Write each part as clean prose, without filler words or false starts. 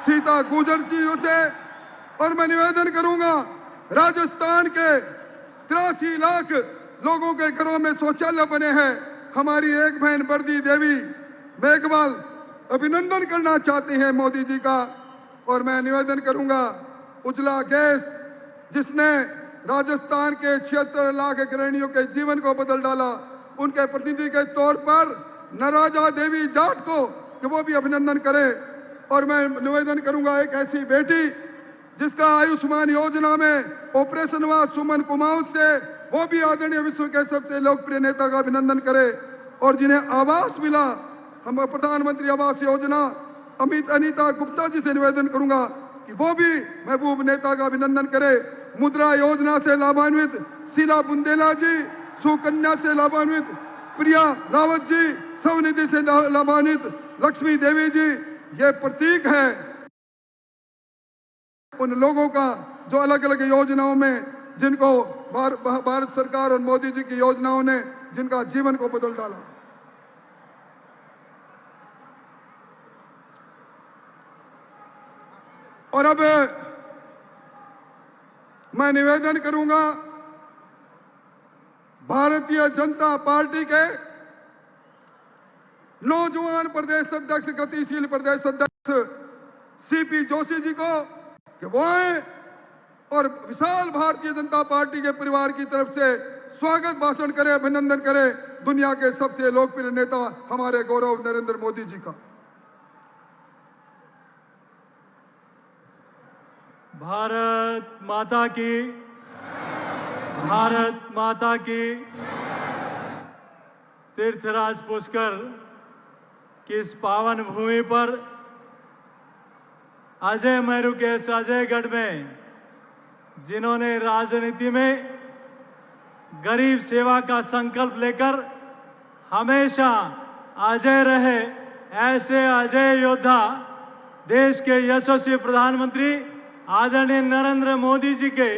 सीता गुजर जी से, और मैं निवेदन करूंगा राजस्थान के 83 लाख लोगों के घरों में शौचालय बने हैं। हमारी एक बहन बर्दी देवी मेघवाल अभिनंदन करना चाहती हैं मोदी जी का। और मैं निवेदन करूंगा उज्ज्वला गैस जिसने राजस्थान के 76 लाख गृहिणियों के जीवन को बदल डाला, उनके प्रतिनिधि के तौर पर नराजा देवी जाट को कि वो भी अभिनंदन करे। और मैं निवेदन करूंगा एक ऐसी बेटी जिसका आयुष्मान योजना में ऑपरेशन हुआ, सुमन कुमाऊं से, वो भी आदरणीय विश्व के सबसे लोकप्रिय नेता का अभिनंदन करे। और जिन्हें आवास मिला, हम प्रधानमंत्री आवास योजना, अनीता गुप्ता जी से निवेदन करूंगा कि वो भी महबूब नेता का अभिनंदन करे। मुद्रा योजना से लाभान्वित शीला बुंदेला जी, सुकन्या से लाभान्वित प्रिया रावत जी, स्वनिधि से लाभान्वित लक्ष्मी देवी जी, ये प्रतीक है उन लोगों का जो अलग अलग योजनाओं में जिनको भारत सरकार और मोदी जी की योजनाओं ने जिनका जीवन को बदल डाला। और अब मैं निवेदन करूंगा भारतीय जनता पार्टी के नौजवान प्रदेश अध्यक्ष, गतिशील प्रदेश अध्यक्ष सीपी जोशी जी को कि वो आए और विशाल भारतीय जनता पार्टी के परिवार की तरफ से स्वागत भाषण करे, अभिनंदन करे दुनिया के सबसे लोकप्रिय नेता हमारे गौरव नरेंद्र मोदी जी का। भारत माता की, भारत माता की। तीर्थराज पुष्कर की इस पावन भूमि पर अजय मेरू के इस अजयगढ़ में जिन्होंने राजनीति में गरीब सेवा का संकल्प लेकर हमेशा अजय रहे, ऐसे अजय योद्धा देश के यशस्वी प्रधानमंत्री आदरणीय नरेंद्र मोदी जी के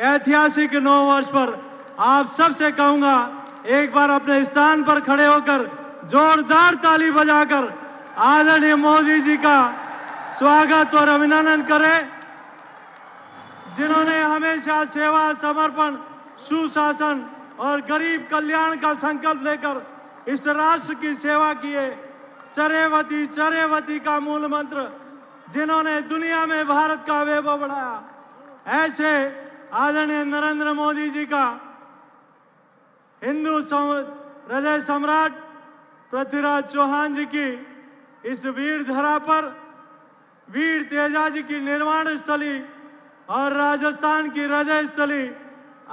ऐतिहासिक 9 वर्ष पर आप सबसे कहूंगा एक बार अपने स्थान पर खड़े होकर जोरदार ताली बजाकर आदरणीय मोदी जी का स्वागत और अभिनंदन करें, जिन्होंने हमेशा सेवा, समर्पण, सुशासन और गरीब कल्याण का संकल्प लेकर इस राष्ट्र की सेवा की है। चरेवती चरेवती का मूल मंत्र जिन्होंने दुनिया में भारत का वैभव बढ़ाया, ऐसे आदरणीय नरेंद्र मोदी जी का हिंदू हृदय सम्राट पृथ्वीराज चौहान जी की इस वीर धरा पर वीर तेजा जी की निर्वाण स्थली और राजस्थान की हृदय स्थली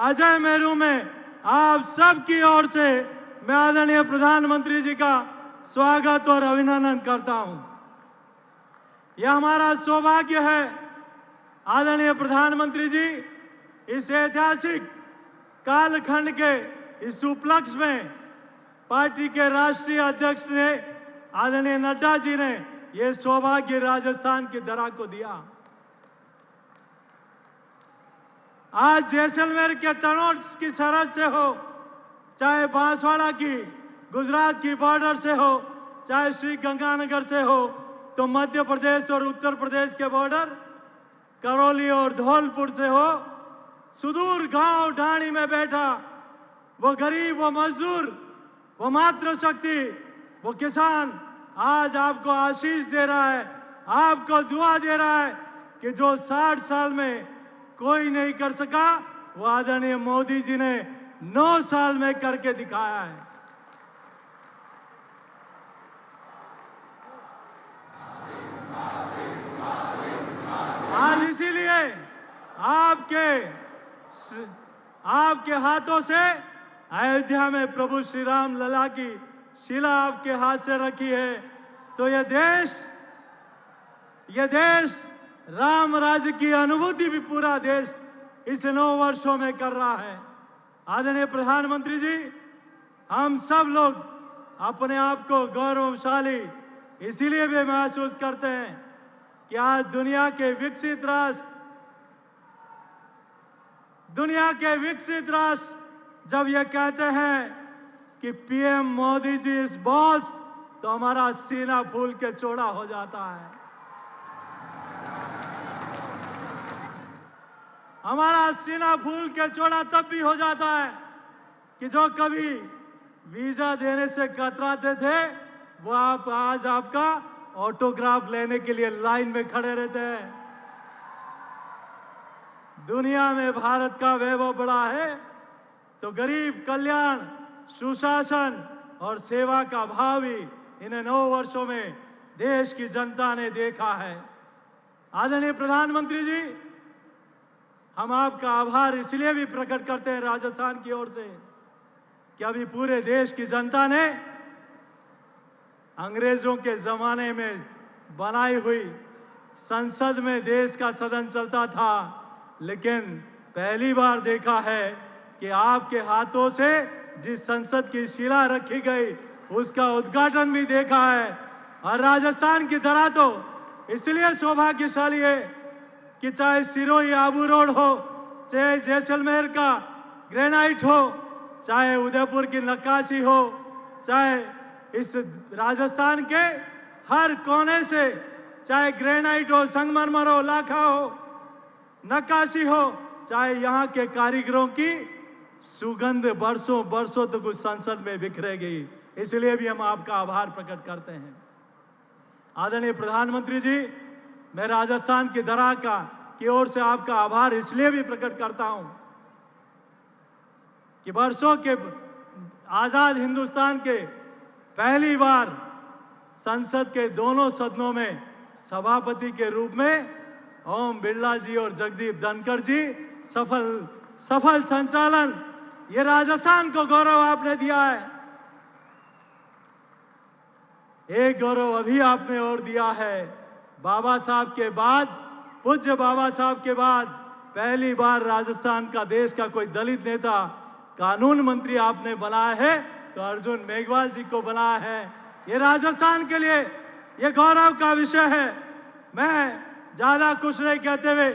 अजय मेरू में आप सबकी ओर से मैं आदरणीय प्रधानमंत्री जी का स्वागत और अभिनंदन करता हूं। यह हमारा सौभाग्य है आदरणीय प्रधानमंत्री जी, इस ऐतिहासिक कालखंड के इस उपलक्ष्य में पार्टी के राष्ट्रीय अध्यक्ष ने आदरणीय नड्डा जी ने यह सौभाग्य राजस्थान की धरा को दिया। आज जैसलमेर के तनोट की सरहद से हो, चाहे बांसवाड़ा की गुजरात की बॉर्डर से हो, चाहे श्री गंगानगर से हो, तो मध्य प्रदेश और उत्तर प्रदेश के बॉर्डर करौली और धौलपुर से हो, सुदूर गांव ढाणी में बैठा वो गरीब, वो मजदूर, वो मातृशक्ति, वो किसान आज आपको आशीष दे रहा है, आपको दुआ दे रहा है कि जो 60 साल में कोई नहीं कर सका वो आदरणीय मोदी जी ने 9 साल में करके दिखाया है। आज इसीलिए आपके हाथों से अयोध्या में प्रभु श्री राम लला की शिला आपके हाथ से रखी है, तो यह देश राम राज्य की अनुभूति भी पूरा देश इस 9 वर्षों में कर रहा है। आदरणीय प्रधानमंत्री जी, हम सब लोग अपने आप को गौरवशाली इसीलिए भी महसूस करते हैं कि आज दुनिया के विकसित राष्ट्र जब ये कहते हैं कि PM Modi ji is boss, तो हमारा सीना फूल के चौड़ा हो जाता है। हमारा सीना फूल के चौड़ा तब भी हो जाता है कि जो कभी वीजा देने से कतराते थे वो आप आज आपका ऑटोग्राफ लेने के लिए लाइन में खड़े रहते हैं। दुनिया में भारत का वैभव बड़ा है तो गरीब कल्याण, सुशासन और सेवा का भाव भी इन 9 वर्षों में देश की जनता ने देखा है। आदरणीय प्रधानमंत्री जी, हम आपका आभार इसलिए भी प्रकट करते हैं राजस्थान की ओर से कि अभी पूरे देश की जनता ने अंग्रेजों के जमाने में बनाई हुई संसद में देश का सदन चलता था, लेकिन पहली बार देखा है कि आपके हाथों से जिस संसद की शिला रखी गई उसका उद्घाटन भी देखा है। और राजस्थान की धरा तो इसलिए सौभाग्यशाली है कि चाहे सिरोही आबू रोड हो, चाहे जैसलमेर का ग्रेनाइट हो, चाहे उदयपुर की नक्काशी हो, चाहे इस राजस्थान के हर कोने से चाहे ग्रेनाइट हो, संगमरमर हो, लाखा हो, नक्काशी हो, चाहे यहाँ के कारीगरों की सुगंध बरसों बरसों तक उस संसद में बिखरेगी। इसलिए भी हम आपका आभार प्रकट करते हैं। आदरणीय प्रधानमंत्री जी, मैं राजस्थान की धरा की ओर से आपका आभार इसलिए भी प्रकट करता हूं कि वर्षों के आजाद हिंदुस्तान के पहली बार संसद के दोनों सदनों में सभापति के रूप में ओम बिरला जी और जगदीप धनखड़ जी सफल संचालन, ये राजस्थान को गौरव आपने दिया है। एक गौरव अभी आपने और दिया है, बाबा साहब के बाद, पूज्य बाबा साहब के बाद पहली बार राजस्थान का देश का कोई दलित नेता कानून मंत्री आपने बनाया है तो अर्जुन मेघवाल जी को बनाया है। ये राजस्थान के लिए ये गौरव का विषय है। मैं ज्यादा कुछ नहीं कहते हुए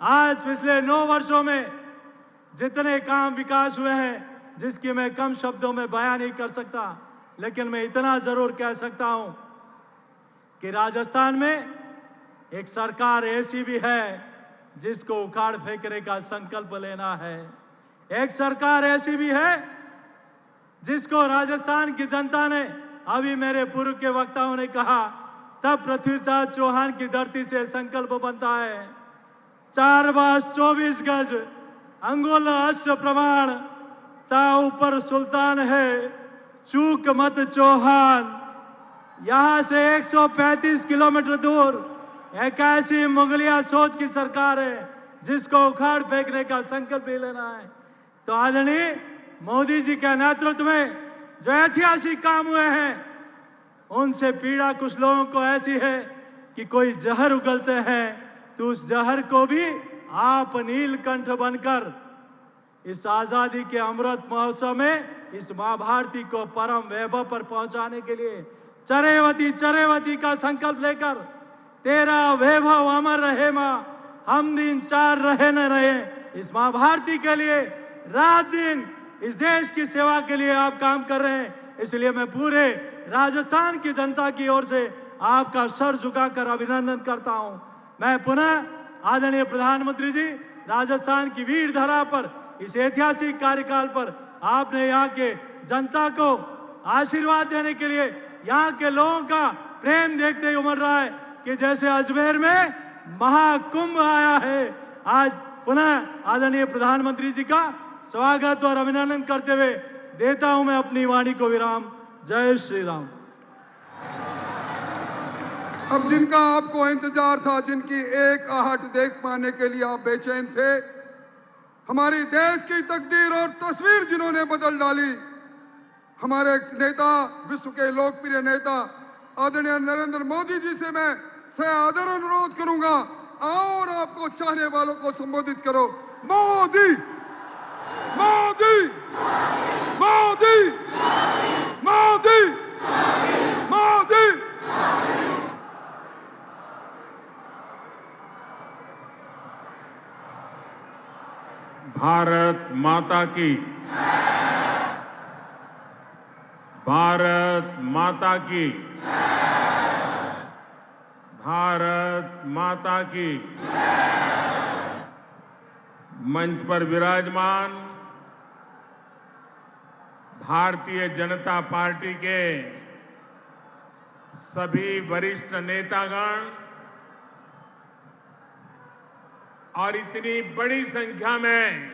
आज पिछले 9 वर्षों में जितने काम विकास हुए हैं जिसकी मैं कम शब्दों में बयान नहीं कर सकता, लेकिन मैं इतना जरूर कह सकता हूं कि राजस्थान में एक सरकार ऐसी भी है जिसको उखाड़ फेंकने का संकल्प लेना है। एक सरकार ऐसी भी है जिसको राजस्थान की जनता ने, अभी मेरे पूर्व के वक्ताओं ने कहा, तब पृथ्वीराज चौहान की धरती से संकल्प बनता है 4 बास 24 गज अंगुल अश्व प्रमाण, ता ऊपर सुल्तान है चूक मत चौहान। यहां से 135 किलोमीटर दूर एक ऐसी मुगलिया सोच की सरकार है जिसको उखाड़ फेंकने का संकल्प भी लेना है। तो आदरणीय मोदी जी के नेतृत्व में जो ऐतिहासिक काम हुए हैं उनसे पीड़ा कुछ लोगों को ऐसी है कि कोई जहर उगलते हैं तो उस जहर को भी आप नीलकंठ बनकर इस आजादी के अमृत महोत्सव में इस मां भारती को परम वैभव पर पहुंचाने के लिए चरेवती चरेवती का संकल्प लेकर तेरा वैभव अमर रहे मां, हम दिन 4 रहे न रहे, इस मां भारती के लिए रात दिन इस देश की सेवा के लिए आप काम कर रहे हैं। इसलिए मैं पूरे राजस्थान की जनता की ओर से आपका सर झुकाकर अभिनंदन करता हूं। मैं पुनः आदरणीय प्रधानमंत्री जी, राजस्थान की वीर धरा पर इस ऐतिहासिक कार्यकाल पर आपने यहाँ के जनता को आशीर्वाद देने के लिए, यहाँ के लोगों का प्रेम देखते उमड़ रहा है कि जैसे अजमेर में महाकुंभ आया है। आज पुनः आदरणीय प्रधानमंत्री जी का स्वागत और अभिनंदन करते हुए देता हूं मैं अपनी वाणी को विराम। जय श्री राम। अब जिनका आपको इंतजार था, जिनकी एक आहट देख पाने के लिए आप बेचैन थे, हमारी देश की तकदीर और तस्वीर जिन्होंने बदल डाली, हमारे नेता, विश्व के लोकप्रिय नेता आदरणीय नरेंद्र मोदी जी से मैं सआदर अनुरोध करूंगा, आओ और आपको चाहने वालों को संबोधित करो। मोदी मोदी मोदी मोदी मोदी। भारत माता की, भारत माता की, भारत माता की। मंच पर विराजमान भारतीय जनता पार्टी के सभी वरिष्ठ नेतागण और इतनी बड़ी संख्या में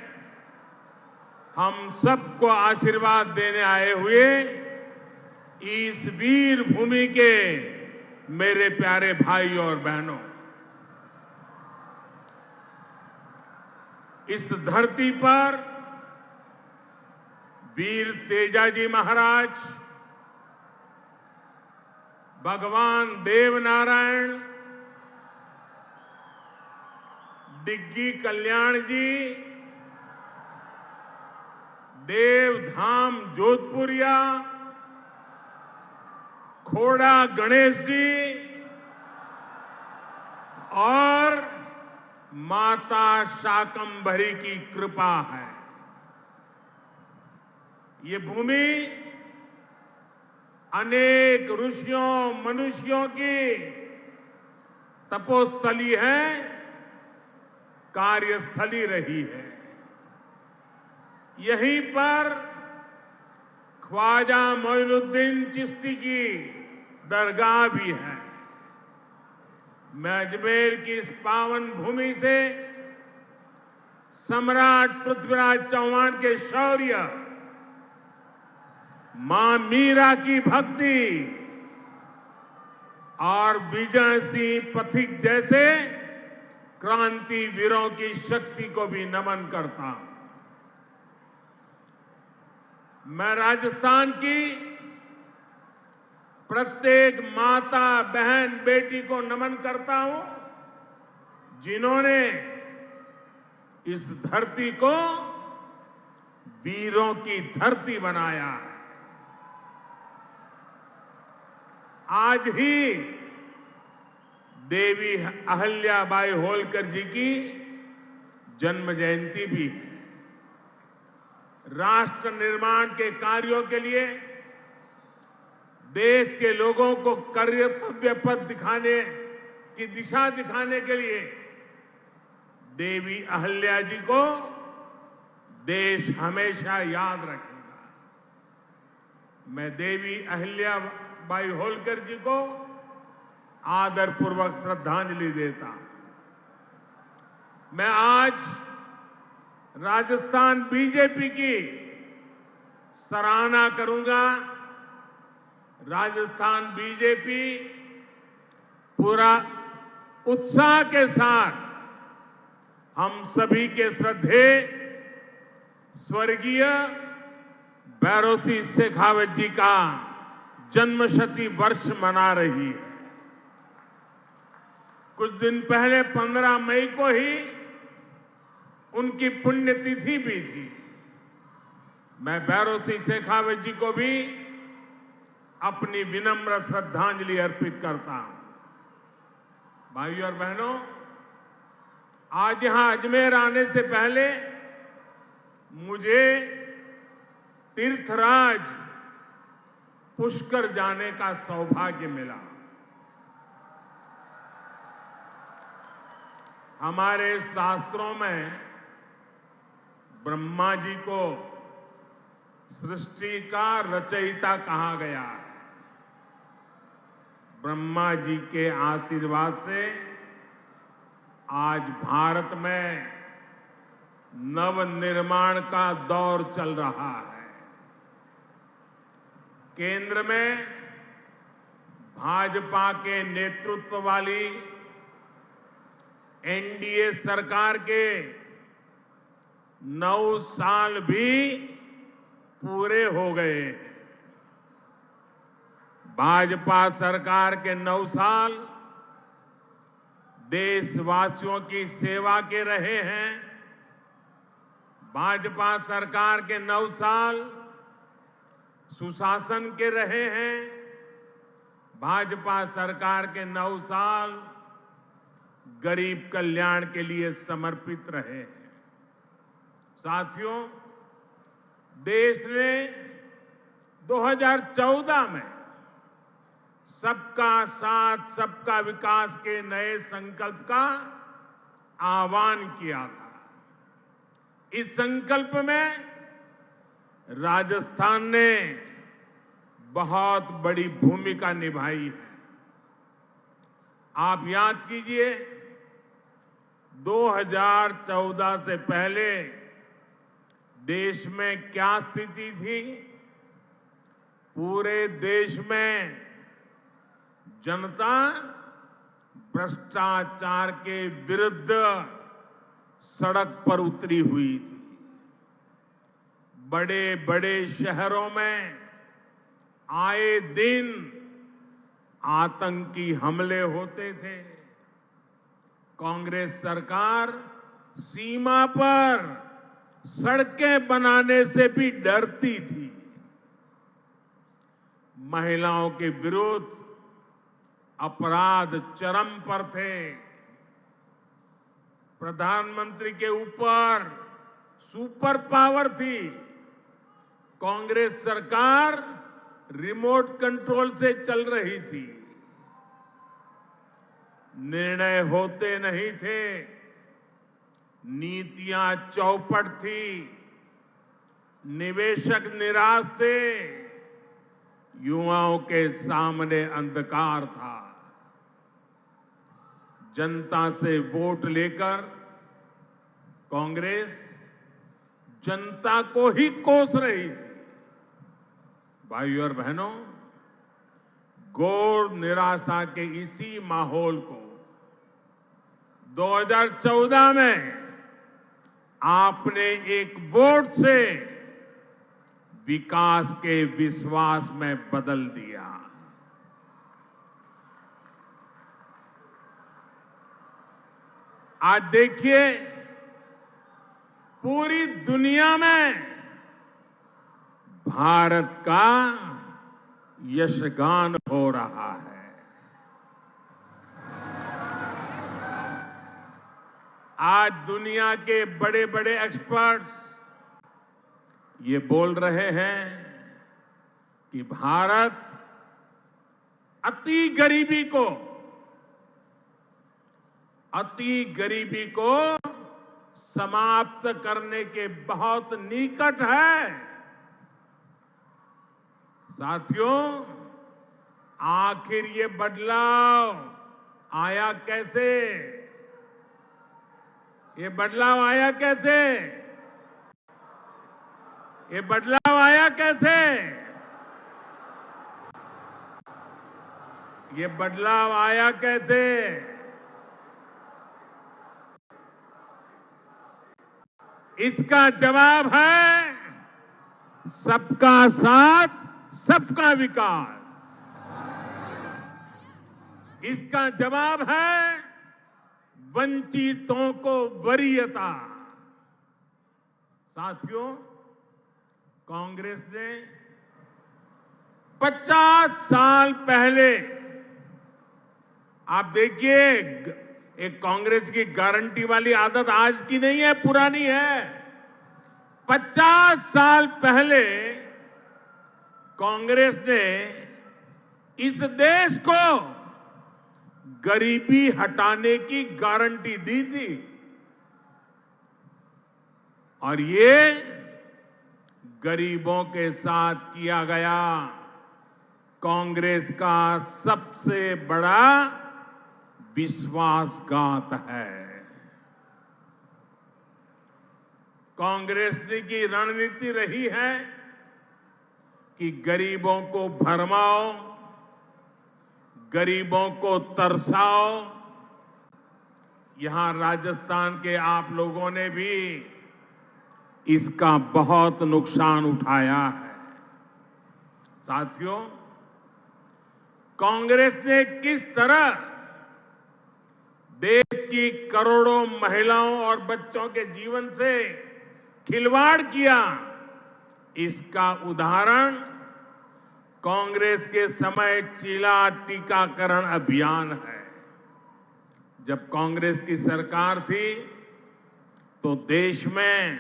हम सबको आशीर्वाद देने आए हुए इस वीर भूमि के मेरे प्यारे भाई और बहनों, इस धरती पर वीर तेजाजी महाराज, भगवान देवनारायण, डिग्गी कल्याण जी, देवधाम जोधपुरिया, खोड़ा गणेश जी और माता शाकंभरी की कृपा है। ये भूमि अनेक ऋषियों मनुष्यों की तपोस्थली है, कार्यस्थली रही है। यहीं पर ख्वाजा मोइनुद्दीन चिश्ती की दरगाह भी है। मैं अजमेर की इस पावन भूमि से सम्राट पृथ्वीराज चौहान के शौर्य, मां मीरा की भक्ति और विजय सिंह पथिक जैसे क्रांति वीरों की शक्ति को भी नमन करता हूं। मैं राजस्थान की प्रत्येक माता, बहन, बेटी को नमन करता हूं जिन्होंने इस धरती को वीरों की धरती बनाया। आज ही देवी अहिल्याबाई होलकर जी की जन्म जयंती भी है। राष्ट्र निर्माण के कार्यों के लिए देश के लोगों को कर्तव्य पथ दिखाने की दिशा दिखाने के लिए देवी अहिल्या जी को देश हमेशा याद रखेगा। मैं देवी अहिल्याबाई होलकर जी को आदरपूर्वक श्रद्धांजलि देता। मैं आज राजस्थान बीजेपी की सराहना करूंगा। राजस्थान बीजेपी पूरा उत्साह के साथ हम सभी के श्रद्धेय स्वर्गीय भैरों सिंह शेखावत जी का जन्मशती वर्ष मना रही है। कुछ दिन पहले 15 मई को ही उनकी पुण्यतिथि भी थी। मैं भैरों सिंह शेखावत जी को भी अपनी विनम्र श्रद्धांजलि अर्पित करता हूं। भाइयों और बहनों, आज यहां अजमेर आने से पहले मुझे तीर्थराज पुष्कर जाने का सौभाग्य मिला। हमारे शास्त्रों में ब्रह्मा जी को सृष्टि का रचयिता कहा गया है। ब्रह्मा जी के आशीर्वाद से आज भारत में नवनिर्माण का दौर चल रहा है। केंद्र में भाजपा के नेतृत्व वाली एनडीए सरकार के 9 साल भी पूरे हो गए। भाजपा सरकार के 9 साल देशवासियों की सेवा के रहे हैं। भाजपा सरकार के 9 साल सुशासन के रहे हैं। भाजपा सरकार के 9 साल गरीब कल्याण के लिए समर्पित रहे हैं। साथियों, देश ने 2014 में सबका साथ सबका विकास के नए संकल्प का आह्वान किया था। इस संकल्प में राजस्थान ने बहुत बड़ी भूमिका निभाई है। आप याद कीजिए, 2014 से पहले देश में क्या स्थिति थी। पूरे देश में जनता भ्रष्टाचार के विरुद्ध सड़क पर उतरी हुई थी। बड़े बड़े शहरों में आए दिन आतंकी हमले होते थे। कांग्रेस सरकार सीमा पर सड़कें बनाने से भी डरती थी। महिलाओं के विरुद्ध अपराध चरम पर थे। प्रधानमंत्री के ऊपर सुपर पावर थी। कांग्रेस सरकार रिमोट कंट्रोल से चल रही थी। निर्णय होते नहीं थे, नीतियां चौपट थी, निवेशक निराश थे, युवाओं के सामने अंधकार था। जनता से वोट लेकर कांग्रेस जनता को ही कोस रही थी। भाइयों और बहनों, घोर निराशा के इसी माहौल को 2014 में आपने एक वोट से विकास के विश्वास में बदल दिया। आज देखिए, पूरी दुनिया में भारत का यशगान हो रहा है। आज दुनिया के बड़े बड़े एक्सपर्ट्स ये बोल रहे हैं कि भारत अति गरीबी को समाप्त करने के बहुत निकट है। साथियों, आखिर ये बदलाव आया कैसे? ये बदलाव आया कैसे? ये बदलाव आया कैसे? ये बदलाव आया कैसे? इसका जवाब है सबका साथ, सबका विकास। इसका जवाब है वंचितों को वरीयता। साथियों, कांग्रेस ने 50 साल पहले, आप देखिए, एक कांग्रेस की गारंटी वाली आदत आज की नहीं है, पुरानी है। 50 साल पहले कांग्रेस ने इस देश को गरीबी हटाने की गारंटी दी थी, और ये गरीबों के साथ किया गया कांग्रेस का सबसे बड़ा विश्वासघात है। कांग्रेस की रणनीति रही है कि गरीबों को भरमाओ, गरीबों को तरसाओ। यहां राजस्थान के आप लोगों ने भी इसका बहुत नुकसान उठाया है। साथियों, कांग्रेस ने किस तरह देश की करोड़ों महिलाओं और बच्चों के जीवन से खिलवाड़ किया, इसका उदाहरण कांग्रेस के समय चीला टीकाकरण अभियान है। जब कांग्रेस की सरकार थी तो देश में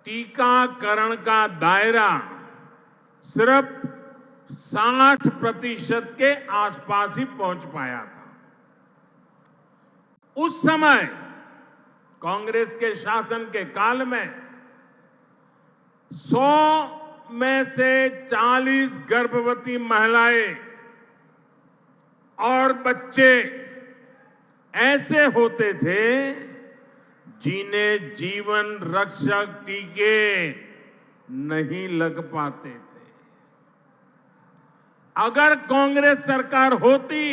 टीकाकरण का दायरा सिर्फ 60% के आसपास ही पहुंच पाया था। उस समय कांग्रेस के शासन के काल में 100 में से 40 गर्भवती महिलाएं और बच्चे ऐसे होते थे जिन्हें जीवन रक्षक टीके नहीं लग पाते थे। अगर कांग्रेस सरकार होती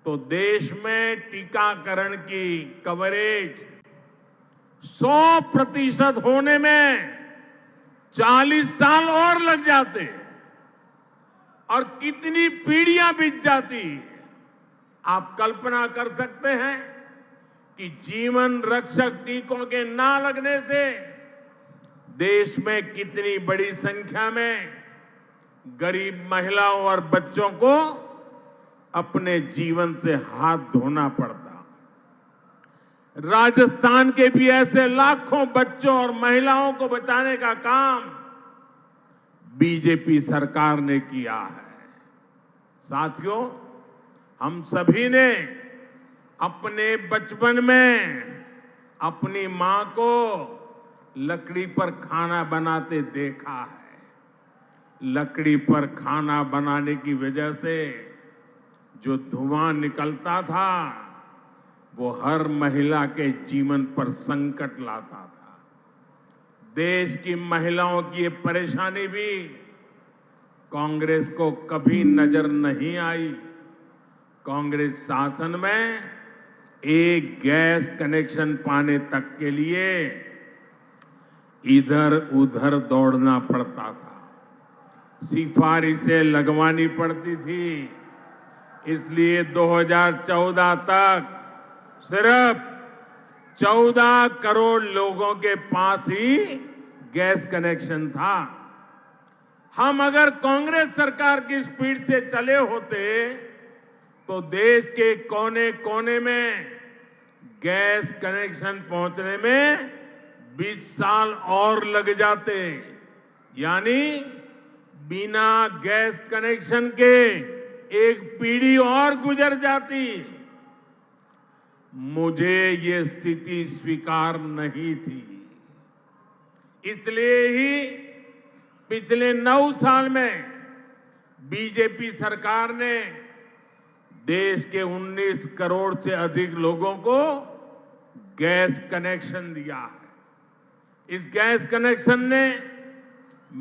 तो देश में टीकाकरण की कवरेज 100% होने में 40 साल और लग जाते और कितनी पीढ़ियां बीत जाती। आप कल्पना कर सकते हैं कि जीवन रक्षक टीकों के ना लगने से देश में कितनी बड़ी संख्या में गरीब महिलाओं और बच्चों को अपने जीवन से हाथ धोना पड़ता। राजस्थान के भी ऐसे लाखों बच्चों और महिलाओं को बचाने का काम बीजेपी सरकार ने किया है। साथियों, हम सभी ने अपने बचपन में अपनी मां को लकड़ी पर खाना बनाते देखा है। लकड़ी पर खाना बनाने की वजह से जो धुआं निकलता था वो हर महिला के जीवन पर संकट लाता था। देश की महिलाओं की ये परेशानी भी कांग्रेस को कभी नजर नहीं आई। कांग्रेस शासन में एक गैस कनेक्शन पाने तक के लिए इधर उधर दौड़ना पड़ता था, सिफारिशें लगवानी पड़ती थी। इसलिए 2014 तक सिर्फ 14 करोड़ लोगों के पास ही गैस कनेक्शन था। हम अगर कांग्रेस सरकार की स्पीड से चले होते तो देश के कोने कोने में गैस कनेक्शन पहुंचने में 20 साल और लग जाते। यानी बिना गैस कनेक्शन के एक पीढ़ी और गुजर जाती। मुझे ये स्थिति स्वीकार नहीं थी। इसलिए ही पिछले 9 साल में बीजेपी सरकार ने देश के 19 करोड़ से अधिक लोगों को गैस कनेक्शन दिया है। इस गैस कनेक्शन ने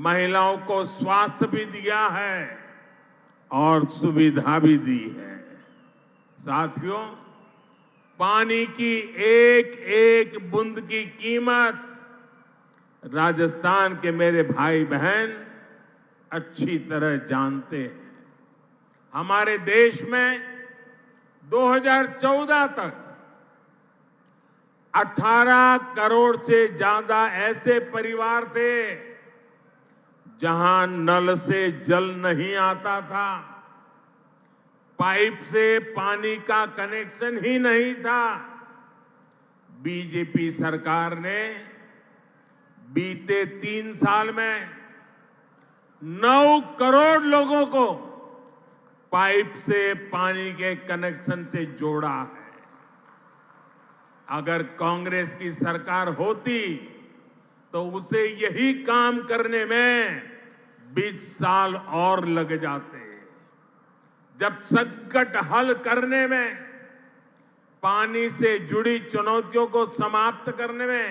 महिलाओं को स्वास्थ्य भी दिया है और सुविधा भी दी है। साथियों, पानी की एक एक बूंद की कीमत राजस्थान के मेरे भाई बहन अच्छी तरह जानते हैं। हमारे देश में 2014 तक 18 करोड़ से ज्यादा ऐसे परिवार थे जहां नल से जल नहीं आता था, पाइप से पानी का कनेक्शन ही नहीं था। बीजेपी सरकार ने बीते 3 साल में 9 करोड़ लोगों को पाइप से पानी के कनेक्शन से जोड़ा है। अगर कांग्रेस की सरकार होती तो उसे यही काम करने में 20 साल और लग जाते। जब संकट हल करने में, पानी से जुड़ी चुनौतियों को समाप्त करने में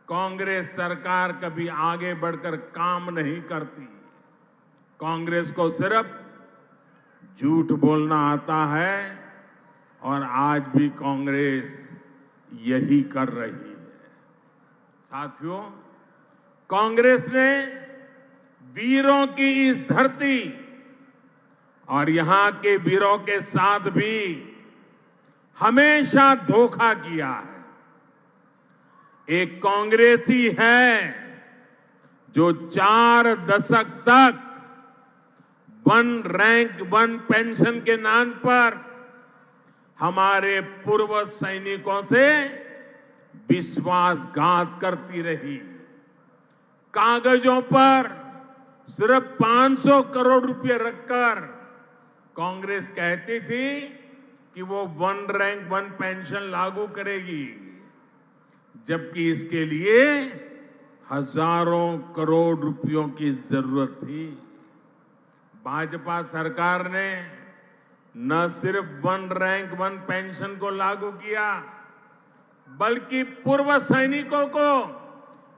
कांग्रेस सरकार कभी आगे बढ़कर काम नहीं करती। कांग्रेस को सिर्फ झूठ बोलना आता है और आज भी कांग्रेस यही कर रही है। साथियों, कांग्रेस ने वीरों की इस धरती और यहां के वीरों के साथ भी हमेशा धोखा किया है। एक कांग्रेसी है जो 4 दशक तक 1 रैंक 1 पेंशन के नाम पर हमारे पूर्व सैनिकों से विश्वासघात करती रही। कागजों पर सिर्फ 500 करोड़ रुपए रखकर कांग्रेस कहती थी कि वो 1 रैंक 1 पेंशन लागू करेगी, जबकि इसके लिए हजारों करोड़ रुपयों की जरूरत थी। भाजपा सरकार ने न सिर्फ 1 रैंक 1 पेंशन को लागू किया, बल्कि पूर्व सैनिकों को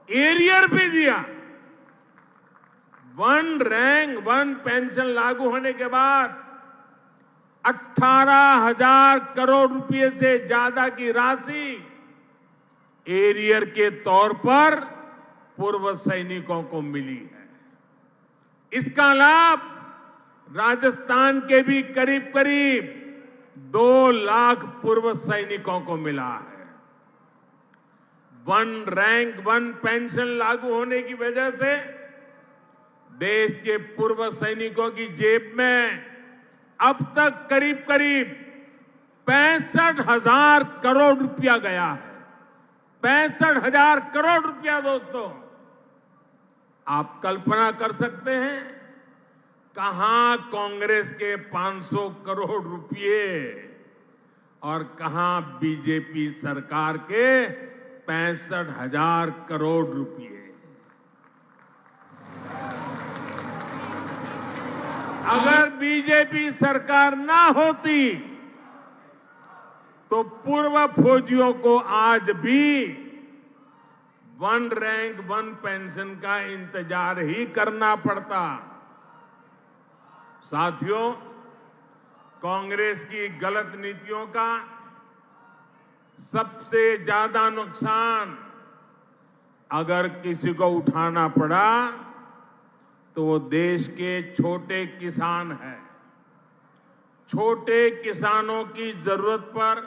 एरियर भी दिया। 1 रैंक 1 पेंशन लागू होने के बाद 18,000 करोड़ रुपए से ज्यादा की राशि एरियर के तौर पर पूर्व सैनिकों को मिली है। इसका लाभ राजस्थान के भी करीब करीब 2 लाख पूर्व सैनिकों को मिला है। 1 रैंक 1 पेंशन लागू होने की वजह से देश के पूर्व सैनिकों की जेब में अब तक करीब करीब 65,000 करोड़ रुपया गया है। 65,000 करोड़ रुपया दोस्तों, आप कल्पना कर सकते हैं कहां कांग्रेस के 500 करोड़ रुपए और कहां बीजेपी सरकार के 65,000 करोड़ रुपए। अगर बीजेपी सरकार ना होती तो पूर्व फौजियों को आज भी 1 रैंक 1 पेंशन का इंतजार ही करना पड़ता। साथियों, कांग्रेस की गलत नीतियों का सबसे ज्यादा नुकसान अगर किसी को उठाना पड़ा तो वो देश के छोटे किसान हैं। छोटे किसानों की जरूरत पर,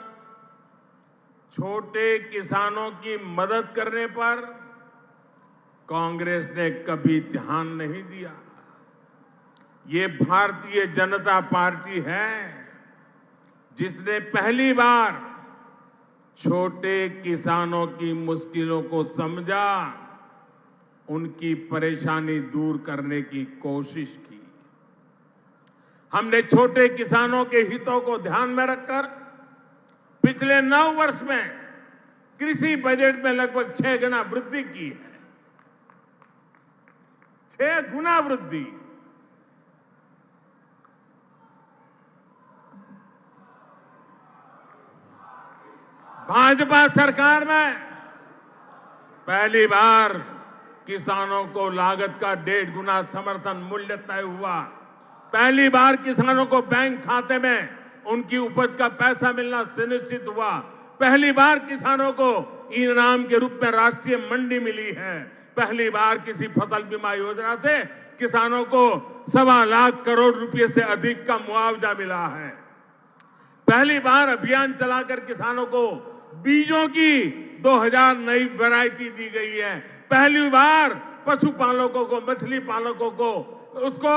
छोटे किसानों की मदद करने पर कांग्रेस ने कभी ध्यान नहीं दिया। ये भारतीय जनता पार्टी है जिसने पहली बार छोटे किसानों की मुश्किलों को समझा, उनकी परेशानी दूर करने की कोशिश की। हमने छोटे किसानों के हितों को ध्यान में रखकर पिछले 9 वर्ष में कृषि बजट में लगभग 6 गुना वृद्धि की है। 6 गुना वृद्धि। भाजपा सरकार में पहली बार किसानों को लागत का 1.5 गुना समर्थन मूल्य तय हुआ। पहली बार किसानों को बैंक खाते में उनकी उपज का पैसा मिलना सुनिश्चित हुआ। पहली बार किसानों को इनाम के रूप में राष्ट्रीय मंडी मिली है। पहली बार किसी फसल बीमा योजना से किसानों को 1.25 लाख करोड़ रुपए से अधिक का मुआवजा मिला है। पहली बार अभियान चलाकर किसानों को बीजों की 2000 नई वैरायटी दी गई है। पहली बार पशुपालकों को, मछली पालकों को उसको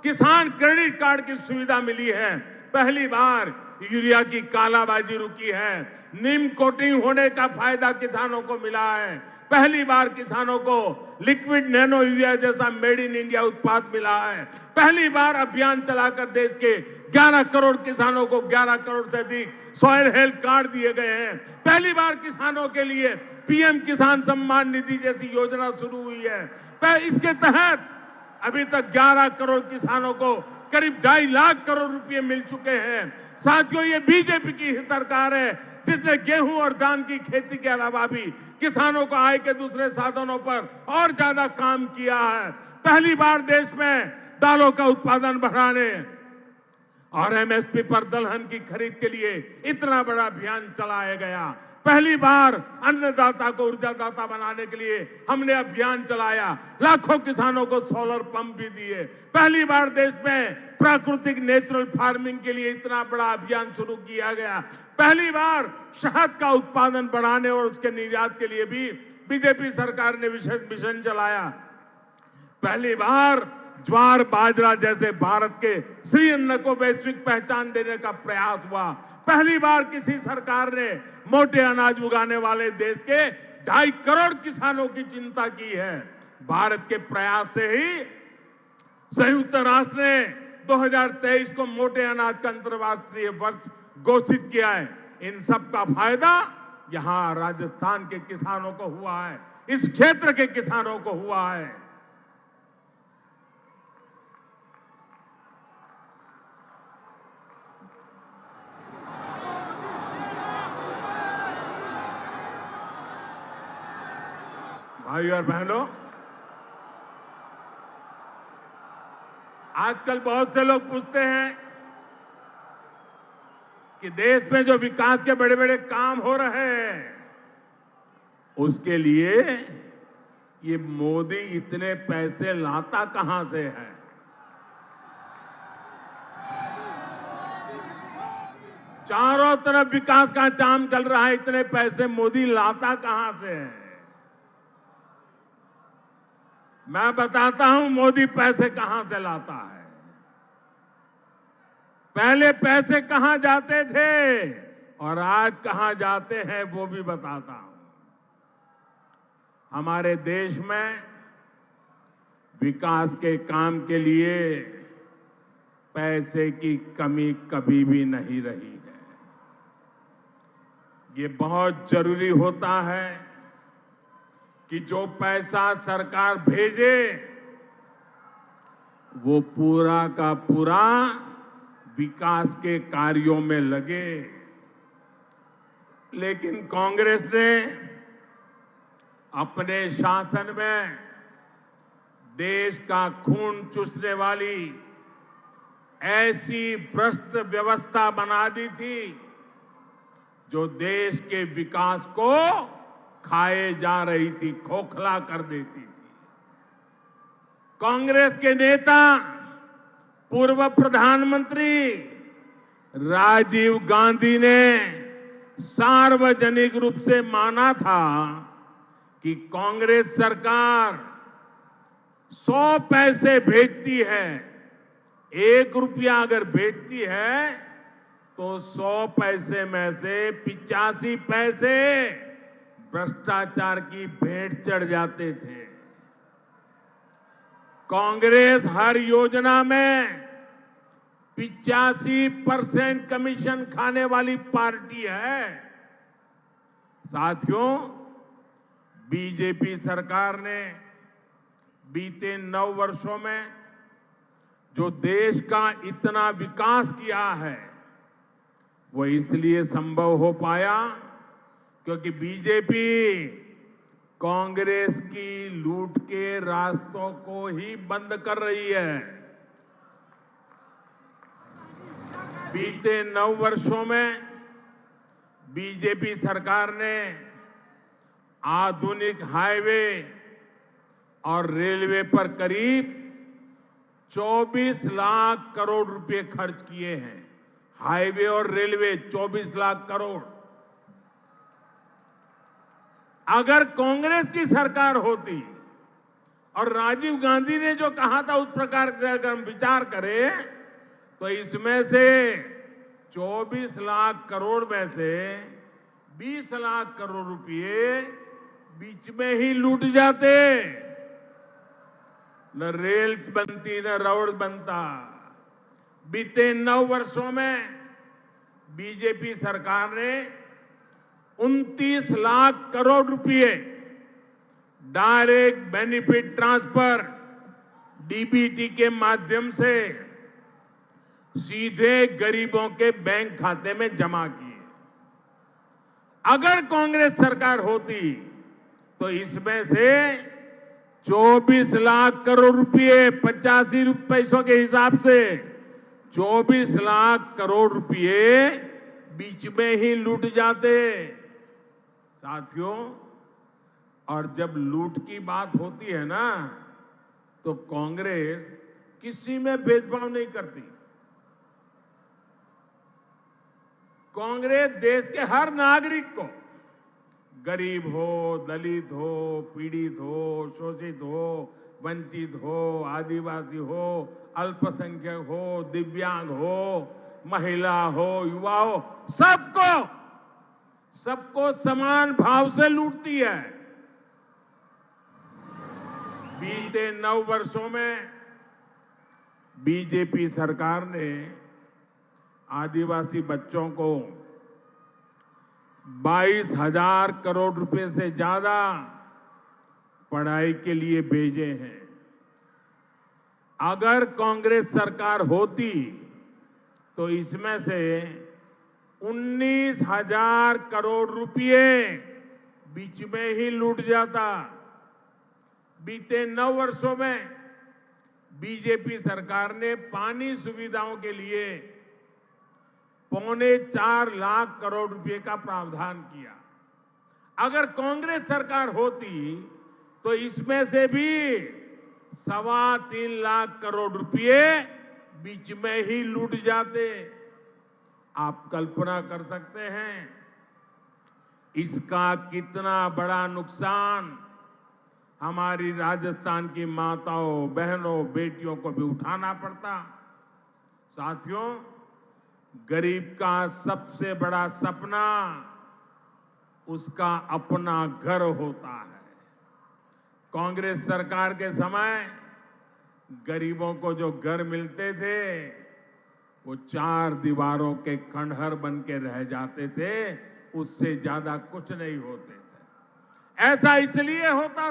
किसान क्रेडिट कार्ड की सुविधा मिली है। पहली बार यूरिया की कालाबाजी रुकी है। नीम कोटिंग होने का फायदा किसानों को मिला है। पहली बार किसानों को लिक्विड नैनो यूरिया जैसा मेड इन इंडिया उत्पाद मिला है। पहली बार अभियान चलाकर देश के 11 करोड़ किसानों को 11 करोड़ से अधिक सॉइल हेल्थ कार्ड दिए गए हैं। पहली बार किसानों के लिए पीएम किसान सम्मान निधि जैसी योजना शुरू हुई है। इसके तहत अभी तक 11 करोड़ किसानों को करीब 2.5 लाख करोड़ रुपए मिल चुके हैं। साथियों, ये बीजेपी की सरकार है जिसने गेहूं और धान की खेती के अलावा भी किसानों को आय के दूसरे साधनों पर और ज्यादा काम किया है। पहली बार देश में दालों का उत्पादन बढ़ाने और एमएसपी पर दलहन की खरीद के लिए इतना बड़ा अभियान चलाया गया। पहली बार अन्नदाता को ऊर्जादाता बनाने के लिए हमने अभियान चलाया। लाखों किसानों को सोलर पंप भी दिए। पहली बार देश में प्राकृतिक नेचुरल फार्मिंग के लिए इतना बड़ा अभियान शुरू किया गया। पहली बार शहद का उत्पादन बढ़ाने और उसके निर्यात के लिए भी बीजेपी सरकार ने विशेष मिशन चलाया। पहली बार ज्वार बाजरा जैसे भारत के श्री अन्न को वैश्विक पहचान देने का प्रयास हुआ। पहली बार किसी सरकार ने मोटे अनाज उगाने वाले देश के 2.5 करोड़ किसानों की चिंता की है। भारत के प्रयास से ही संयुक्त राष्ट्र ने 2023 को मोटे अनाज का अंतर्राष्ट्रीय वर्ष घोषित किया है, इन सब का फायदा यहां राजस्थान के किसानों को हुआ है, इस क्षेत्र के किसानों को हुआ है। भाइयों और बहनों, आजकल बहुत से लोग पूछते हैं कि देश में जो विकास के बड़े बड़े काम हो रहे हैं, उसके लिए ये मोदी इतने पैसे लाता कहां से है। चारों तरफ विकास का काम चल रहा है, इतने पैसे मोदी लाता कहां से है। मैं बताता हूं मोदी पैसे कहां से लाता है। पहले पैसे कहां जाते थे और आज कहां जाते हैं वो भी बताता हूं। हमारे देश में विकास के काम के लिए पैसे की कमी कभी भी नहीं रही है। ये बहुत जरूरी होता है कि जो पैसा सरकार भेजे वो पूरा का पूरा विकास के कार्यों में लगे। लेकिन कांग्रेस ने अपने शासन में देश का खून चूसने वाली ऐसी भ्रष्ट व्यवस्था बना दी थी जो देश के विकास को खाए जा रही थी, खोखला कर देती थी। कांग्रेस के नेता पूर्व प्रधानमंत्री राजीव गांधी ने सार्वजनिक रूप से माना था कि कांग्रेस सरकार 100 पैसे भेजती है, 1 रुपया अगर भेजती है तो 100 पैसे में से 85 पैसे भ्रष्टाचार की भेंट चढ़ जाते थे। कांग्रेस हर योजना में 85% कमीशन खाने वाली पार्टी है। साथियों, बीजेपी सरकार ने बीते 9 वर्षों में जो देश का इतना विकास किया है वो इसलिए संभव हो पाया क्योंकि बीजेपी कांग्रेस की लूट के रास्तों को ही बंद कर रही है। बीते 9 वर्षों में बीजेपी सरकार ने आधुनिक हाईवे और रेलवे पर करीब 24 लाख करोड़ रुपए खर्च किए हैं। हाईवे और रेलवे 24 लाख करोड़। अगर कांग्रेस की सरकार होती और राजीव गांधी ने जो कहा था उस प्रकार से अगर हम विचार करें तो इसमें से 24 लाख करोड़ में से 20 लाख करोड़ रुपए बीच में ही लूट जाते। न रेल बनती न रोड बनता। बीते 9 वर्षों में बीजेपी सरकार ने 29 लाख करोड़ रुपए डायरेक्ट बेनिफिट ट्रांसफर डीबीटी के माध्यम से सीधे गरीबों के बैंक खाते में जमा किए। अगर कांग्रेस सरकार होती तो इसमें से 24 लाख करोड़ रुपए 85 पैसों के हिसाब से 24 लाख करोड़ रुपए बीच में ही लूट जाते। साथियों, और जब लूट की बात होती है ना तो कांग्रेस किसी में भेदभाव नहीं करती। कांग्रेस देश के हर नागरिक को, गरीब हो, दलित हो, पीड़ित हो, शोषित हो, वंचित हो, आदिवासी हो, अल्पसंख्यक हो, दिव्यांग हो, महिला हो, युवा हो, सबको समान भाव से लूटती है। बीते 9 वर्षों में बीजेपी सरकार ने आदिवासी बच्चों को 22,000 करोड़ रुपए से ज्यादा पढ़ाई के लिए भेजे हैं। अगर कांग्रेस सरकार होती तो इसमें से 19,000 करोड़ रुपए बीच में ही लूट जाता। बीते 9 वर्षों में बीजेपी सरकार ने पानी सुविधाओं के लिए 4.25 लाख करोड़ रुपए का प्रावधान किया। अगर कांग्रेस सरकार होती तो इसमें से भी 3.25 लाख करोड़ रुपए बीच में ही लूट जाते। आप कल्पना कर सकते हैं इसका कितना बड़ा नुकसान हमारी राजस्थान की माताओं, बहनों, बेटियों को भी उठाना पड़ता। साथियों, गरीब का सबसे बड़ा सपना उसका अपना घर होता है। कांग्रेस सरकार के समय गरीबों को जो घर मिलते थे वो 4 दीवारों के खंडहर बन के रह जाते थे, उससे ज्यादा कुछ नहीं होते थे। ऐसा इसलिए होता